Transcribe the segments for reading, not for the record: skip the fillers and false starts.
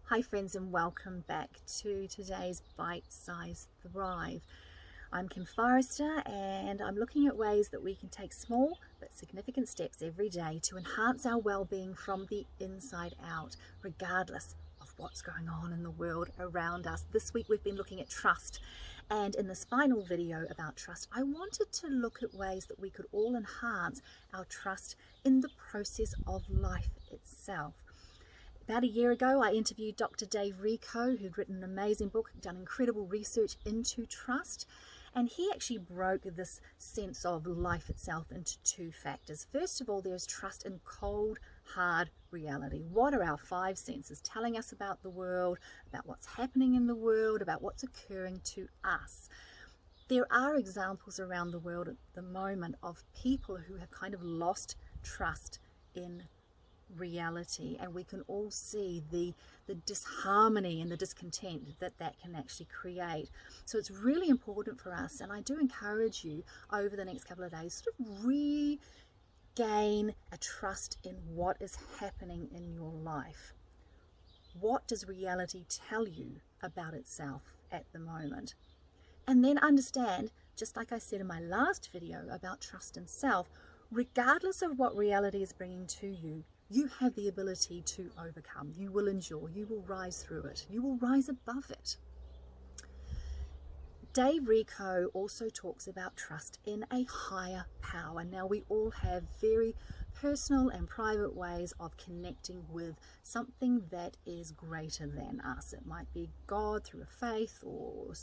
Hi friends, and welcome back to today's Bite-Size Thrive. I'm Kim Forrester, and I'm looking at ways that we can take small but significant steps every day to enhance our well-being from the inside out, regardless of what's going on in the world around us. This week we've been looking at trust, and in this final video about trust, I wanted to look at ways that we could all enhance our trust in the process of life itself. About a year ago, I interviewed Dr. Dave Rico, who'd written an amazing book, done incredible research into trust, and he actually broke this sense of life itself into two factors. First of all, there's trust in cold, hard reality. What are our five senses telling us about the world, about what's happening in the world, about what's occurring to us? There are examples around the world at the moment of people who have kind of lost trust in reality, and we can all see the disharmony and the discontent that can actually create. So it's really important for us, and I do encourage you over the next couple of days, sort of regain a trust in what is happening in your life. What does reality tell you about itself at the moment? And then understand, just like I said in my last video about trust in self, regardless of what reality is bringing to you, you have the ability to overcome. You will endure. You will rise through it. You will rise above it. Dave Rico also talks about trust in a higher power. Now, we all have very personal and private ways of connecting with something that is greater than us. It might be God through a faith or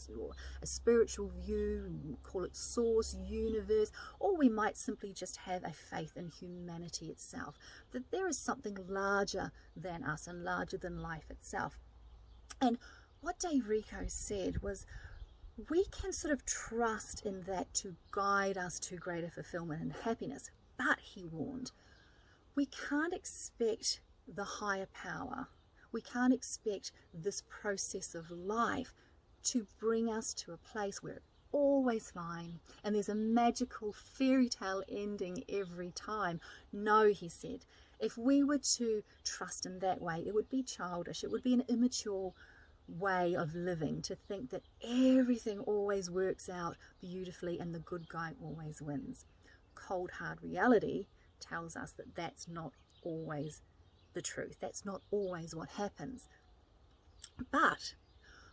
a spiritual view, call it source, universe, or we might simply just have a faith in humanity itself, that there is something larger than us and larger than life itself. And what Dave Rico said was, we can sort of trust in that to guide us to greater fulfillment and happiness. But, he warned, we can't expect the higher power, we can't expect this process of life to bring us to a place where it's always fine and there's a magical fairy tale ending every time. No, he said, if we were to trust in that way, it would be childish, it would be an immature way of living to think that everything always works out beautifully and the good guy always wins. Cold hard reality tells us that that's not always the truth. That's not always what happens. But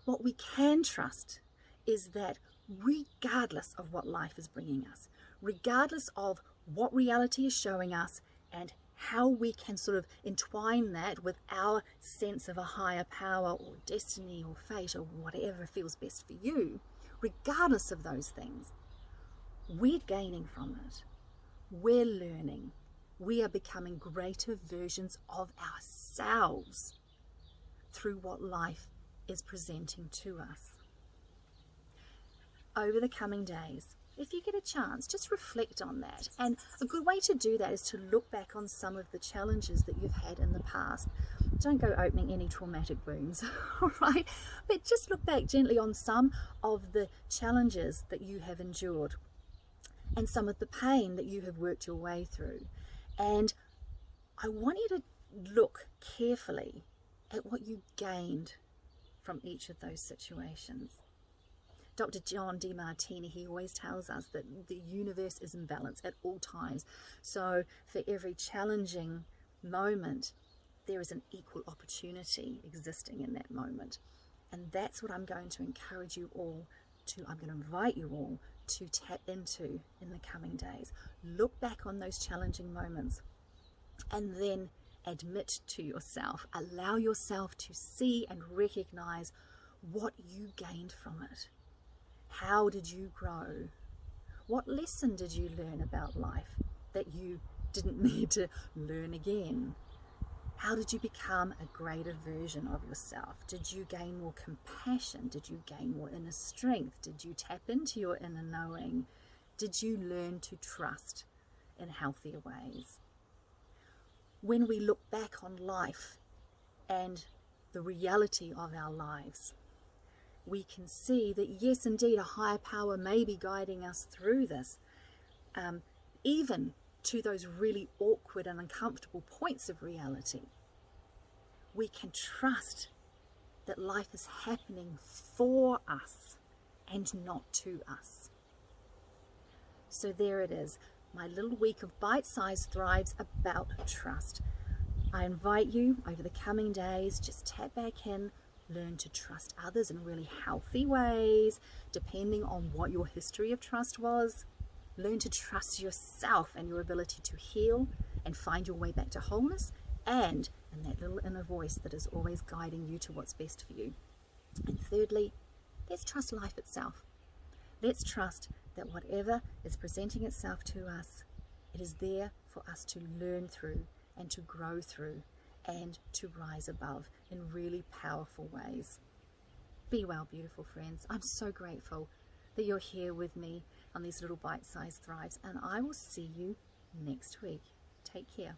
what we can trust is that regardless of what life is bringing us, regardless of what reality is showing us and how we can sort of entwine that with our sense of a higher power or destiny or fate or whatever feels best for you, regardless of those things, we're gaining from it. We're learning. We are becoming greater versions of ourselves through what life is presenting to us. Over the coming days, if you get a chance, just reflect on that. And a good way to do that is to look back on some of the challenges that you've had in the past. Don't go opening any traumatic wounds, all right? But just look back gently on some of the challenges that you have endured and some of the pain that you have worked your way through. And I want you to look carefully at what you gained from each of those situations. Dr. John DeMartini, he always tells us that the universe is in balance at all times. So for every challenging moment, there is an equal opportunity existing in that moment. And that's what I'm going to encourage you all to, I'm going to invite you all to tap into in the coming days. Look back on those challenging moments and then admit to yourself, allow yourself to see and recognize what you gained from it. How did you grow? What lesson did you learn about life that you didn't need to learn again? How did you become a greater version of yourself? Did you gain more compassion? Did you gain more inner strength? Did you tap into your inner knowing? Did you learn to trust in healthier ways? When we look back on life and the reality of our lives, we can see that yes, indeed, a higher power may be guiding us through this, even to those really awkward and uncomfortable points of reality. We can trust that life is happening for us and not to us. So there it is, my little week of bite-sized thrives about trust. I invite you over the coming days, just tap back in, learn to trust others in really healthy ways, depending on what your history of trust was. Learn to trust yourself and your ability to heal and find your way back to wholeness, and in that little inner voice that is always guiding you to what's best for you. And thirdly, let's trust life itself. Let's trust that whatever is presenting itself to us, it is there for us to learn through and to grow through and to rise above in really powerful ways. Be well, beautiful friends. I'm so grateful that you're here with me on these little bite-sized thrives, and I will see you next week. Take care.